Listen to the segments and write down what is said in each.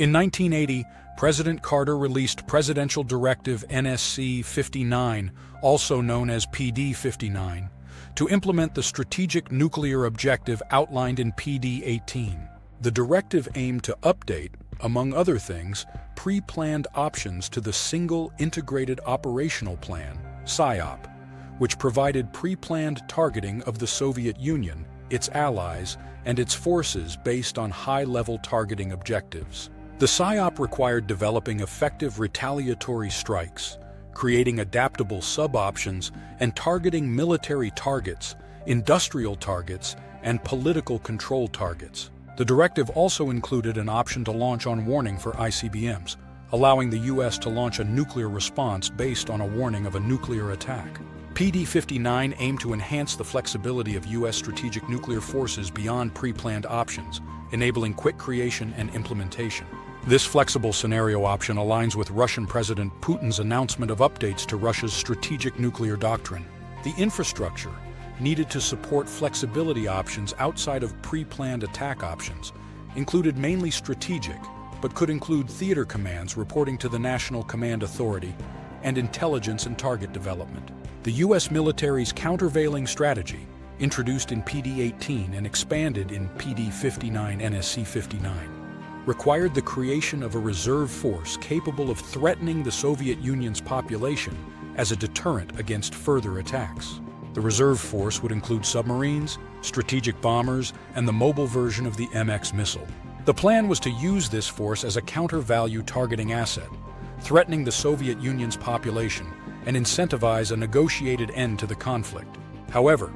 In 1980, President Carter released Presidential Directive NSC-59, also known as PD-59, to implement the strategic nuclear objective outlined in PD-18. The directive aimed to update, among other things, pre-planned options to the Single Integrated Operational Plan, SIOP, which provided pre-planned targeting of the Soviet Union, its allies, and its forces based on high-level targeting objectives. The SIOP required developing effective retaliatory strikes, creating adaptable sub-options, and targeting military targets, industrial targets, and political control targets. The directive also included an option to launch on warning for ICBMs, allowing the U.S. to launch a nuclear response based on a warning of a nuclear attack. PD-59 aimed to enhance the flexibility of U.S. strategic nuclear forces beyond pre-planned options, enabling quick creation and implementation. This flexible scenario option aligns with Russian President Putin's announcement of updates to Russia's strategic nuclear doctrine. The infrastructure needed to support flexibility options outside of pre-planned attack options included mainly strategic, but could include theater commands reporting to the National Command Authority and intelligence and target development. The U.S. military's countervailing strategy, introduced in PD-18 and expanded in PD-59 NSC-59, required the creation of a reserve force capable of threatening the Soviet Union's population as a deterrent against further attacks. The reserve force would include submarines, strategic bombers, and the mobile version of the MX missile. The plan was to use this force as a counter-value targeting asset, threatening the Soviet Union's population and incentivize a negotiated end to the conflict. However,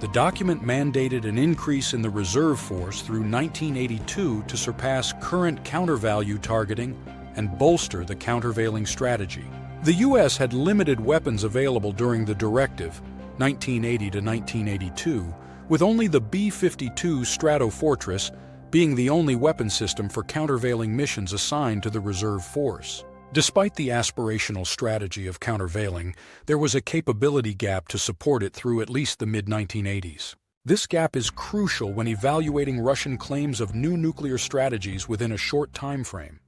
the document mandated an increase in the reserve force through 1982 to surpass current counter-value targeting and bolster the countervailing strategy. The U.S. had limited weapons available during the directive, 1980 to 1982, with only the B-52 Stratofortress being the only weapon system for countervailing missions assigned to the reserve force. Despite the aspirational strategy of countervailing, there was a capability gap to support it through at least the mid-1980s. This gap is crucial when evaluating Russian claims of new nuclear strategies within a short time frame.